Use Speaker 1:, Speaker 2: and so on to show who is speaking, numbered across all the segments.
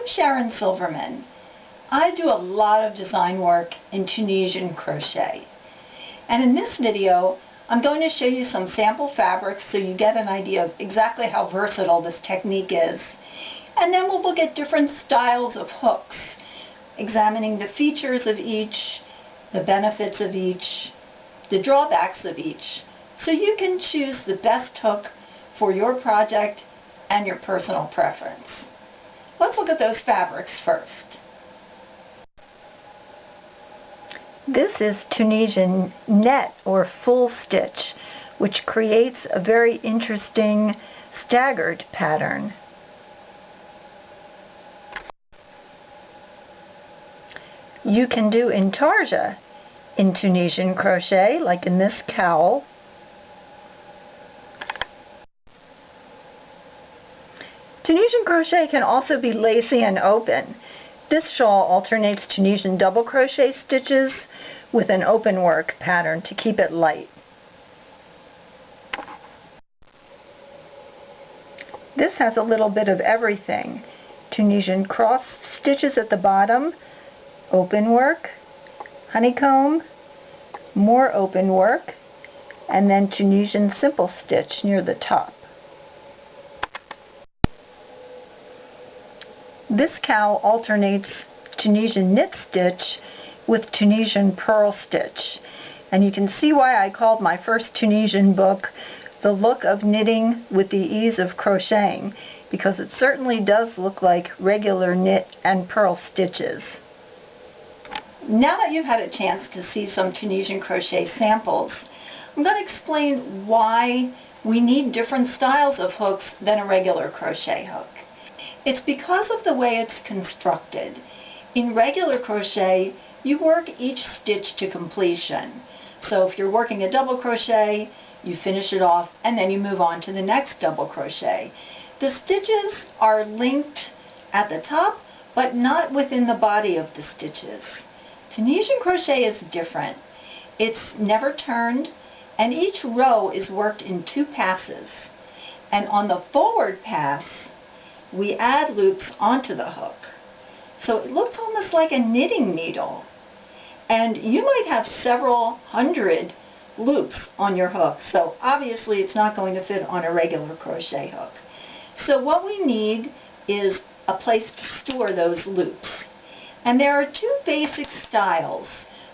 Speaker 1: I'm Sharon Silverman. I do a lot of design work in Tunisian crochet. And in this video, I'm going to show you some sample fabrics so you get an idea of exactly how versatile this technique is. And then we'll look at different styles of hooks, examining the features of each, the benefits of each, the drawbacks of each, so you can choose the best hook for your project and your personal preference. Let's look at those fabrics first. This is Tunisian net or full stitch, which creates a very interesting staggered pattern. You can do intarsia in Tunisian crochet, like in this cowl. Tunisian crochet can also be lacy and open. This shawl alternates Tunisian double crochet stitches with an open work pattern to keep it light. This has a little bit of everything. Tunisian cross stitches at the bottom, open work, honeycomb, more open work, and then Tunisian simple stitch near the top. This cowl alternates Tunisian knit stitch with Tunisian purl stitch. And you can see why I called my first Tunisian book The Look of Knitting with the Ease of Crocheting, because it certainly does look like regular knit and purl stitches. Now that you've had a chance to see some Tunisian crochet samples, I'm going to explain why we need different styles of hooks than a regular crochet hook. It's because of the way it's constructed. In regular crochet, you work each stitch to completion. So if you're working a double crochet, you finish it off and then you move on to the next double crochet. The stitches are linked at the top, but not within the body of the stitches. Tunisian crochet is different. It's never turned, and each row is worked in 2 passes. And on the forward pass, we add loops onto the hook. So it looks almost like a knitting needle. And you might have several hundred loops on your hook, so obviously it's not going to fit on a regular crochet hook. So what we need is a place to store those loops. And there are 2 basic styles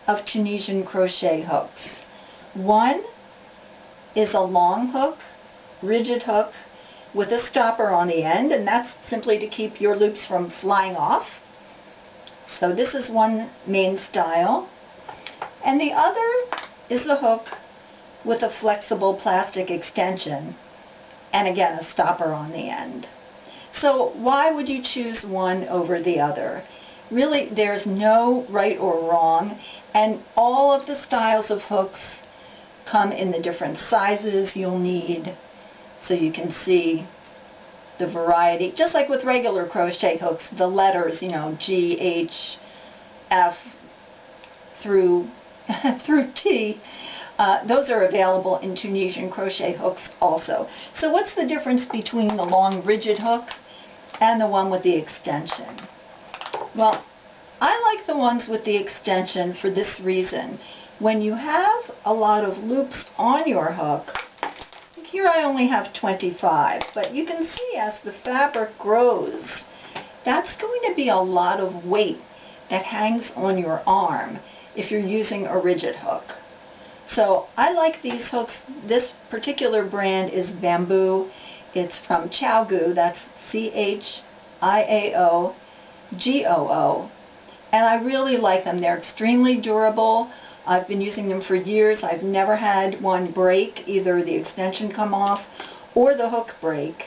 Speaker 1: of Tunisian crochet hooks. One is a long hook, rigid hook, with a stopper on the end, and that's simply to keep your loops from flying off. So this is one main style. And the other is a hook with a flexible plastic extension, and again a stopper on the end. So why would you choose one over the other? Really, there's no right or wrong, and all of the styles of hooks come in the different sizes you'll need. So you can see the variety, just like with regular crochet hooks, the letters, G, H, F through T, those are available in Tunisian crochet hooks also. So what's the difference between the long rigid hook and the one with the extension? Well, I like the ones with the extension for this reason. When you have a lot of loops on your hook, here I only have 25, but you can see as the fabric grows, that's going to be a lot of weight that hangs on your arm if you're using a rigid hook. So I like these hooks. This particular brand is Bamboo. It's from Chiaogoo, that's C-H-I-A-O-G-O-O. And I really like them. They're extremely durable. I've been using them for years. I've never had one break, either the extension come off or the hook break.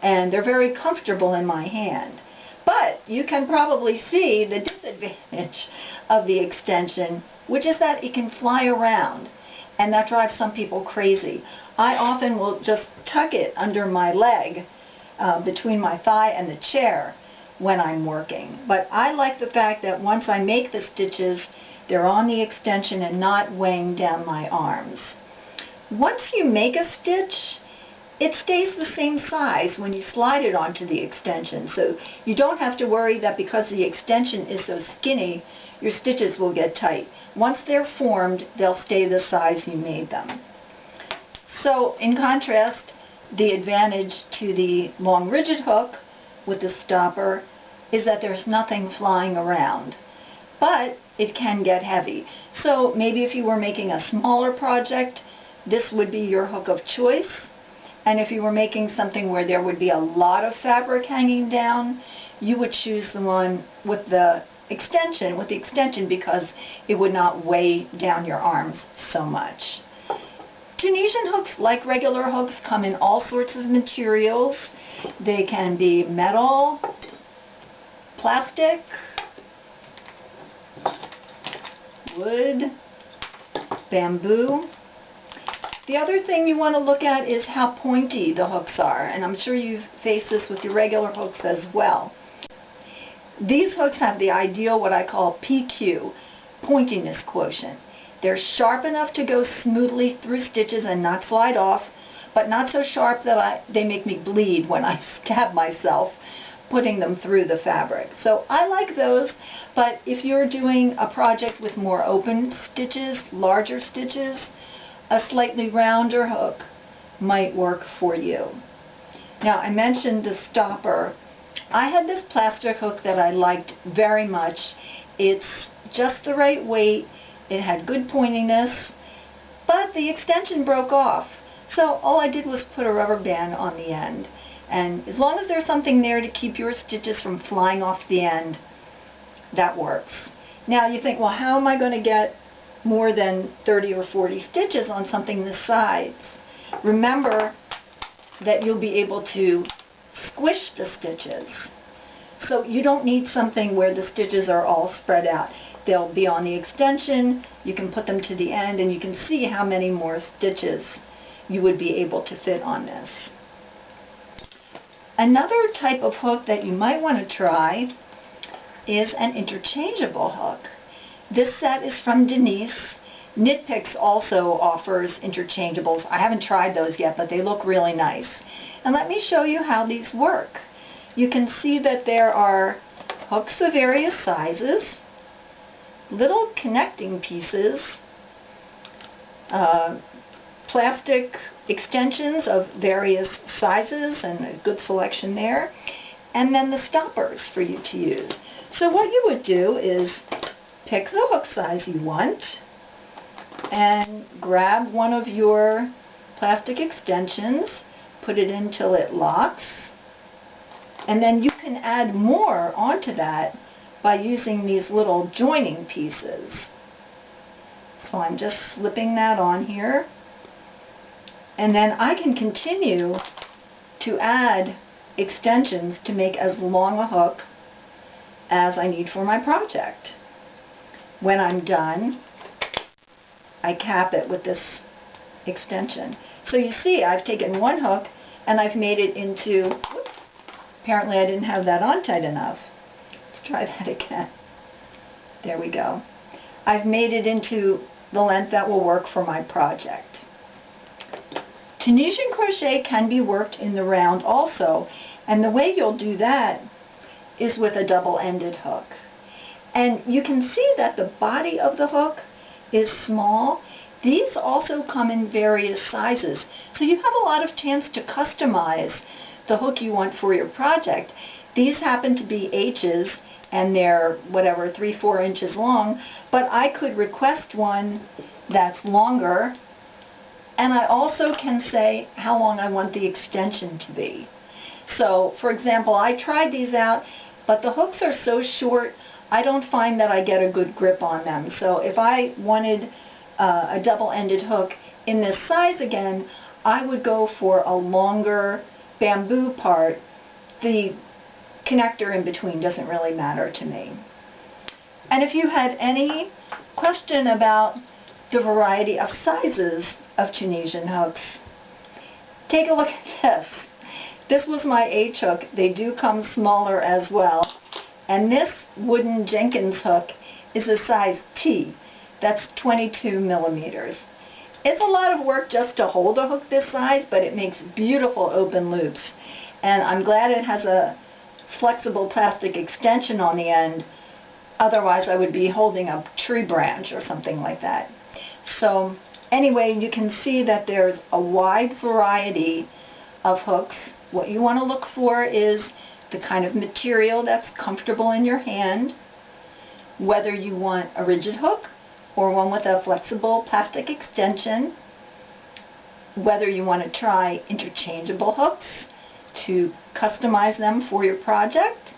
Speaker 1: And they're very comfortable in my hand. But you can probably see the disadvantage of the extension, which is that it can fly around. And that drives some people crazy. I often will just tuck it under my leg, between my thigh and the chair when I'm working. But I like the fact that once I make the stitches, they're on the extension and not weighing down my arms. Once you make a stitch, it stays the same size when you slide it onto the extension. So you don't have to worry that because the extension is so skinny, your stitches will get tight. Once they're formed, they'll stay the size you made them. So in contrast, the advantage to the long rigid hook with the stopper is that there's nothing flying around. But it can get heavy. So maybe if you were making a smaller project, this would be your hook of choice. And if you were making something where there would be a lot of fabric hanging down, you would choose the one with the extension because it would not weigh down your arms so much. Tunisian hooks, like regular hooks, come in all sorts of materials. They can be metal, plastic, wood, bamboo. The other thing you want to look at is how pointy the hooks are, and I'm sure you've faced this with your regular hooks as well. These hooks have the ideal, what I call PQ, pointiness quotient. They're sharp enough to go smoothly through stitches and not slide off, but not so sharp that they make me bleed when I stab myself putting them through the fabric. So I like those, but if you're doing a project with more open stitches, larger stitches, a slightly rounder hook might work for you. Now, I mentioned the stopper. I had this plastic hook that I liked very much. It's just the right weight. It had good pointiness, but the extension broke off. So all I did was put a rubber band on the end. And as long as there's something there to keep your stitches from flying off the end, that works. Now you think, well, how am I going to get more than 30 or 40 stitches on something this size? Remember that you'll be able to squish the stitches. So you don't need something where the stitches are all spread out. They'll be on the extension, you can put them to the end, and you can see how many more stitches you would be able to fit on this. Another type of hook that you might want to try is an interchangeable hook. This set is from Denise. Knit Picks also offers interchangeables. I haven't tried those yet, but they look really nice. And let me show you how these work. You can see that there are hooks of various sizes, little connecting pieces, plastic extensions of various sizes, and a good selection there, and then the stoppers for you to use. So what you would do is pick the hook size you want and grab one of your plastic extensions, put it in till it locks, and then you can add more onto that by using these little joining pieces. So I'm just slipping that on here, and then I can continue to add extensions to make as long a hook as I need for my project. When I'm done, I cap it with this extension. So you see, I've taken one hook and I've made it into, whoops, apparently I didn't have that on tight enough. Let's try that again. There we go. I've made it into the length that will work for my project. Tunisian crochet can be worked in the round also, and the way you'll do that is with a double-ended hook. And you can see that the body of the hook is small. These also come in various sizes, so you have a lot of chance to customize the hook you want for your project. These happen to be H's, and they're whatever, 3-4 inches long, but I could request one that's longer, and I also can say how long I want the extension to be. So, for example, I tried these out, but the hooks are so short, I don't find that I get a good grip on them. So if I wanted a double-ended hook in this size again, I would go for a longer bamboo part. The connector in between doesn't really matter to me. And if you had any question about the variety of sizes of Tunisian hooks, take a look at this. This was my H hook. They do come smaller as well. And this wooden Jenkins hook is a size T. That's 22 millimeters. It's a lot of work just to hold a hook this size, but it makes beautiful open loops. And I'm glad it has a flexible plastic extension on the end. Otherwise I would be holding a tree branch or something like that. So anyway, you can see that there's a wide variety of hooks. What you want to look for is the kind of material that's comfortable in your hand, whether you want a rigid hook or one with a flexible plastic extension, whether you want to try interchangeable hooks to customize them for your project,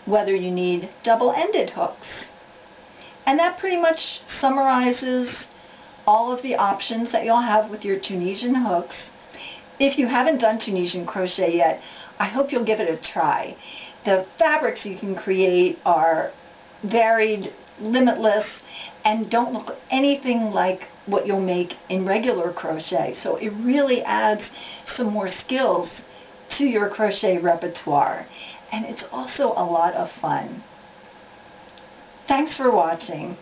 Speaker 1: whether you need double-ended hooks. And that pretty much summarizes all of the options that you'll have with your Tunisian hooks. If you haven't done Tunisian crochet yet, I hope you'll give it a try. The fabrics you can create are varied, limitless, and don't look anything like what you'll make in regular crochet. So it really adds some more skills to your crochet repertoire. And it's also a lot of fun. Thanks for watching.